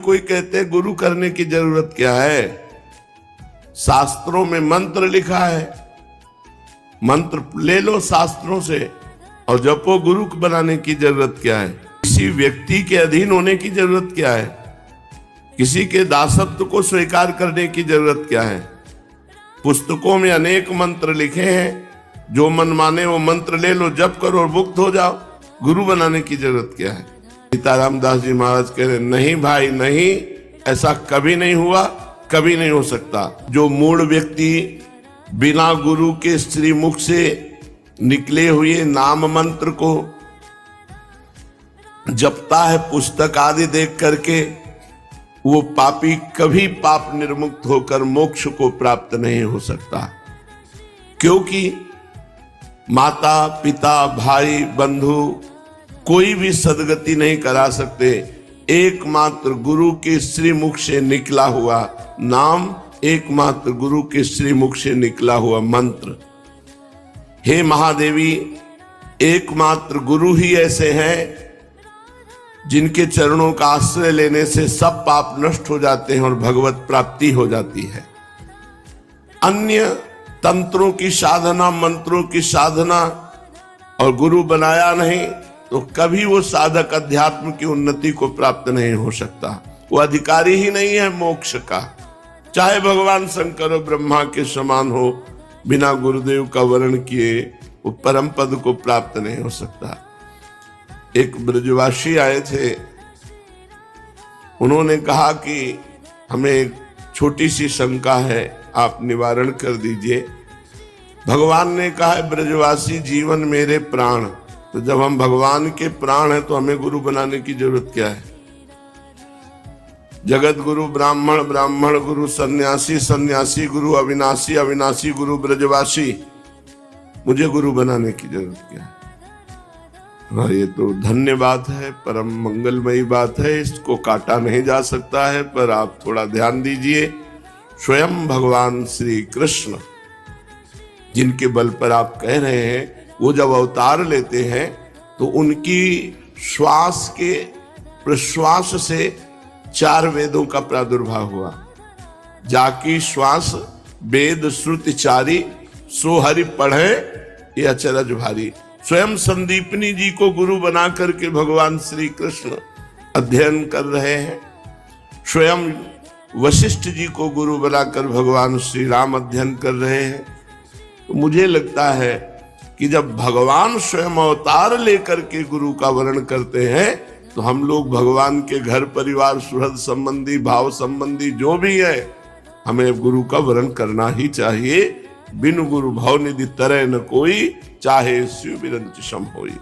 कोई कहते हैं गुरु करने की जरूरत क्या है, शास्त्रों में मंत्र लिखा है, मंत्र ले लो शास्त्रों से और जपो। गुरु बनाने की जरूरत क्या है, किसी व्यक्ति के अधीन होने की जरूरत क्या है, किसी के दासत्व को स्वीकार करने की जरूरत क्या है। पुस्तकों में अनेक मंत्र लिखे हैं, जो मन माने वो मंत्र ले लो, जप करो और मुक्त हो जाओ। गुरु बनाने की जरूरत क्या है। सीताराम दास जी महाराज कह रहे नहीं भाई नहीं, ऐसा कभी नहीं हुआ, कभी नहीं हो सकता। जो मूढ़ व्यक्ति बिना गुरु के श्रीमुख से निकले हुए नाम मंत्र को जपता है पुस्तक आदि देख करके, वो पापी कभी पाप निर्मुक्त होकर मोक्ष को प्राप्त नहीं हो सकता। क्योंकि माता पिता भाई बंधु कोई भी सदगति नहीं करा सकते, एकमात्र गुरु के श्रीमुख से निकला हुआ नाम, एकमात्र गुरु के श्रीमुख से निकला हुआ मंत्र। हे महादेवी, एकमात्र गुरु ही ऐसे हैं जिनके चरणों का आश्रय लेने से सब पाप नष्ट हो जाते हैं और भगवत प्राप्ति हो जाती है। अन्य तंत्रों की साधना, मंत्रों की साधना और गुरु बनाया नहीं तो कभी वो साधक अध्यात्म की उन्नति को प्राप्त नहीं हो सकता। वो अधिकारी ही नहीं है मोक्ष का, चाहे भगवान शंकर और ब्रह्मा के समान हो, बिना गुरुदेव का वर्ण किए वो परम पद को प्राप्त नहीं हो सकता। एक ब्रजवासी आए थे, उन्होंने कहा कि हमें एक छोटी सी शंका है, आप निवारण कर दीजिए। भगवान ने कहा है ब्रजवासी जीवन मेरे प्राण, तो जब हम भगवान के प्राण हैं तो हमें गुरु बनाने की जरूरत क्या है। जगत गुरु ब्राह्मण, ब्राह्मण गुरु सन्यासी, सन्यासी गुरु अविनाशी, अविनाशी गुरु ब्रजवासी, मुझे गुरु बनाने की जरूरत क्या है। हाँ, ये तो धन्य बात है, परम मंगलमयी बात है, इसको काटा नहीं जा सकता है। पर आप थोड़ा ध्यान दीजिए, स्वयं भगवान श्री कृष्ण जिनके बल पर आप कह रहे हैं, वो जब अवतार लेते हैं तो उनकी श्वास के प्रश्वास से 4 वेदों का प्रादुर्भाव हुआ। जाकी श्वास वेद श्रुति चारी, सो हरि पढ़े ये अचरज भारी। स्वयं संदीपनी जी को गुरु बना करके भगवान श्री कृष्ण अध्ययन कर रहे हैं, स्वयं वशिष्ठ जी को गुरु बनाकर भगवान श्री राम अध्ययन कर रहे हैं। तो मुझे लगता है कि जब भगवान स्वयं अवतार लेकर के गुरु का वर्ण करते हैं तो हम लोग भगवान के घर परिवार सुहृद संबंधी भाव संबंधी जो भी है, हमें गुरु का वर्ण करना ही चाहिए। बिनु गुरु भव निधि तरह न कोई, चाहे शिव बिरंच सम होई।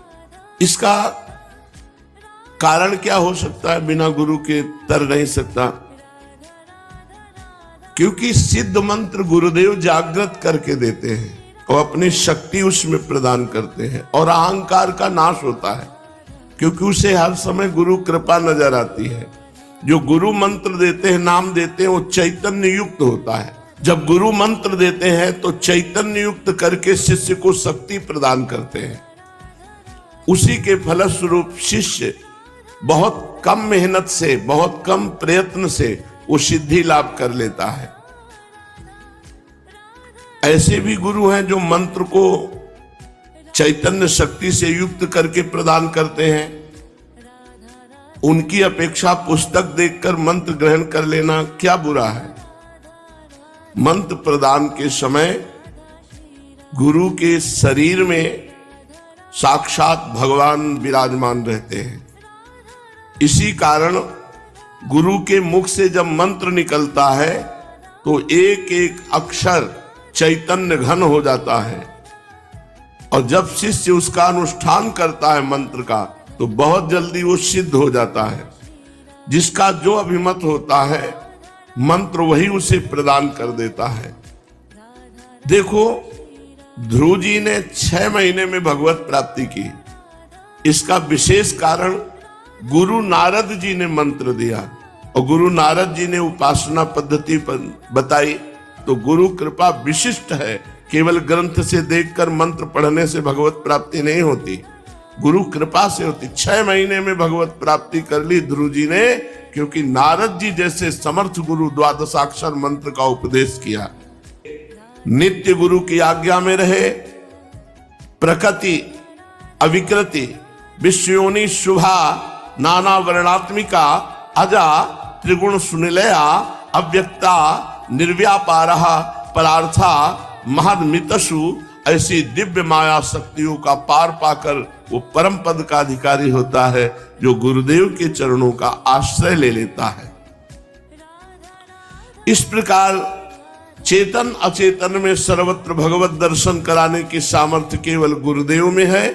इसका कारण क्या हो सकता है, बिना गुरु के तर नहीं सकता। क्योंकि सिद्ध मंत्र गुरुदेव जागृत करके देते हैं और अपनी शक्ति उसमें प्रदान करते हैं और अहंकार का नाश होता है, क्योंकि उसे हर समय गुरु कृपा नजर आती है। जो गुरु मंत्र देते हैं, नाम देते हैं, वो चैतन्य युक्त होता है। जब गुरु मंत्र देते हैं तो चैतन्य युक्त करके शिष्य को शक्ति प्रदान करते हैं। उसी के फलस्वरूप शिष्य बहुत कम मेहनत से, बहुत कम प्रयत्न से वो सिद्धि लाभ कर लेता है। ऐसे भी गुरु हैं जो मंत्र को चैतन्य शक्ति से युक्त करके प्रदान करते हैं। उनकी अपेक्षा पुस्तक देखकर मंत्र ग्रहण कर लेना क्या बुरा है। मंत्र प्रदान के समय गुरु के शरीर में साक्षात भगवान विराजमान रहते हैं। इसी कारण गुरु के मुख से जब मंत्र निकलता है तो एक एक अक्षर चैतन्य घन हो जाता है, और जब शिष्य उसका अनुष्ठान करता है मंत्र का तो बहुत जल्दी वो सिद्ध हो जाता है। जिसका जो अभिमत होता है मंत्र वही उसे प्रदान कर देता है। देखो, ध्रुव जी ने 6 महीने में भगवत प्राप्ति की। इसका विशेष कारण गुरु नारद जी ने मंत्र दिया और गुरु नारद जी ने उपासना पद्धति बताई। तो गुरु कृपा विशिष्ट है, केवल ग्रंथ से देखकर मंत्र पढ़ने से भगवत प्राप्ति नहीं होती। गुरु कृपा से होती। 6 महीने में भगवत प्राप्ति कर ली ध्रुव जी ने, क्योंकि नारद जी जैसे समर्थ गुरु द्वादशाक्षर मंत्र का उपदेश किया। नित्य गुरु की आज्ञा में रहे, प्रकृति अविकृति विश्वयोनि शुभा नाना वर्णात्मिका अजा त्रिगुण सुनिलया अव्यक्ता निर्व्यापारः परार्था महदमितसु, ऐसी दिव्य माया शक्तियों का पार पाकर वो परम पद का अधिकारी होता है जो गुरुदेव के चरणों का आश्रय ले लेता है। इस प्रकार चेतन अचेतन में सर्वत्र भगवत दर्शन कराने की सामर्थ्य केवल गुरुदेव में है।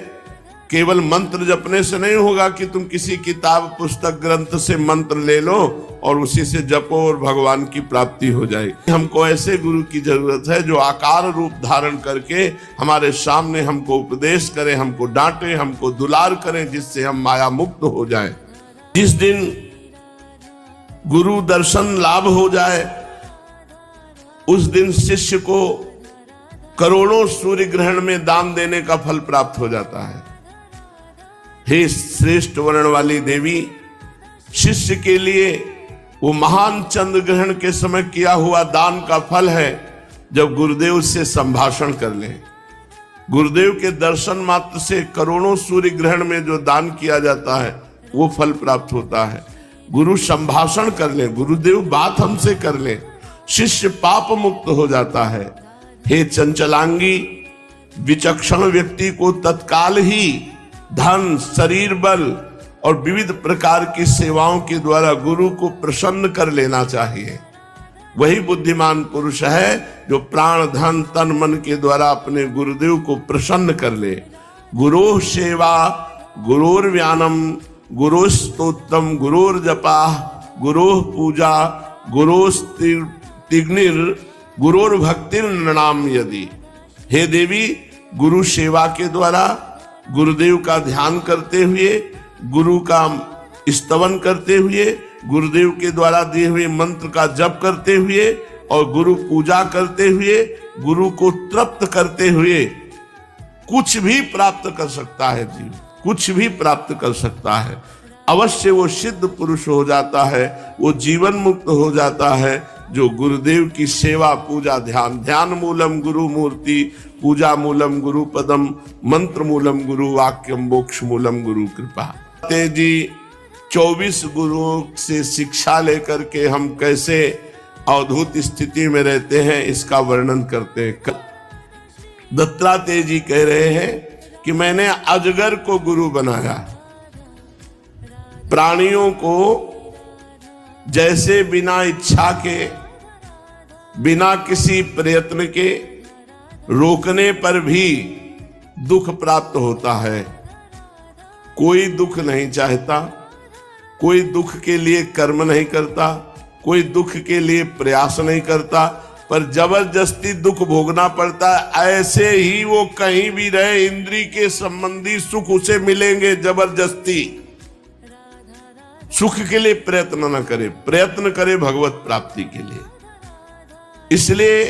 केवल मंत्र जपने से नहीं होगा कि तुम किसी किताब पुस्तक ग्रंथ से मंत्र ले लो और उसी से जपो और भगवान की प्राप्ति हो जाएगी। हमको ऐसे गुरु की जरूरत है जो आकार रूप धारण करके हमारे सामने हमको उपदेश करे, हमको डांटे, हमको दुलार करे, जिससे हम माया मुक्त हो जाए। जिस दिन गुरु दर्शन लाभ हो जाए उस दिन शिष्य को करोड़ों सूर्य ग्रहण में दान देने का फल प्राप्त हो जाता है। हे श्रेष्ठ वर्ण वाली देवी, शिष्य के लिए वो महान चंद्र ग्रहण के समय किया हुआ दान का फल है जब गुरुदेव से संभाषण कर ले। गुरुदेव के दर्शन मात्र से करोड़ों सूर्य ग्रहण में जो दान किया जाता है वो फल प्राप्त होता है। गुरु संभाषण कर ले, गुरुदेव बात हमसे कर ले, शिष्य पाप मुक्त हो जाता है। हे चंचलांगी, विचक्षण व्यक्ति को तत्काल ही धन, शरीर बल और विविध प्रकार की सेवाओं के द्वारा गुरु को प्रसन्न कर लेना चाहिए। वही बुद्धिमान पुरुष है जो प्राण धन तन मन के द्वारा अपने गुरुदेव को प्रसन्न कर ले। गुरोः सेवा गुरोर्व्यानम गुरोस्तोत्रम गुरोर्जपा गुरोः पूजा गुरोस्तिग्निर गुरोर्भक्तिर्नृणाम यदि। हे देवी, गुरु सेवा के द्वारा गुरुदेव का ध्यान करते हुए, गुरु का स्तवन करते हुए, गुरुदेव के द्वारा दिए हुए मंत्र का जप करते हुए और गुरु पूजा करते हुए, गुरु को तृप्त करते हुए कुछ भी प्राप्त कर सकता है जीव, कुछ भी प्राप्त कर सकता है। अवश्य वो सिद्ध पुरुष हो जाता है, वो जीवन मुक्त हो जाता है जो गुरुदेव की सेवा पूजा ध्यान। ध्यान मूलम गुरु मूर्ति, पूजा मूलम गुरु पदम, मंत्र मूलम गुरु वाक्यम, मोक्ष मूलम गुरु कृपा। जी 24 गुरुओं से शिक्षा लेकर के हम कैसे अवधूत स्थिति में रहते हैं इसका वर्णन करते हैं। दत्तात्रेय जी कह रहे हैं कि मैंने अजगर को गुरु बनाया, प्राणियों को जैसे बिना इच्छा के, बिना किसी प्रयत्न के रोकने पर भी दुख प्राप्त होता है। कोई दुख नहीं चाहता, कोई दुख के लिए कर्म नहीं करता, कोई दुख के लिए प्रयास नहीं करता, पर जबरदस्ती दुख भोगना पड़ता है। ऐसे ही वो कहीं भी रहे, इंद्रिय के संबंधी सुख उसे मिलेंगे जबरदस्ती। सुख के लिए प्रयत्न न करे, प्रयत्न करे भगवत प्राप्ति के लिए। इसलिए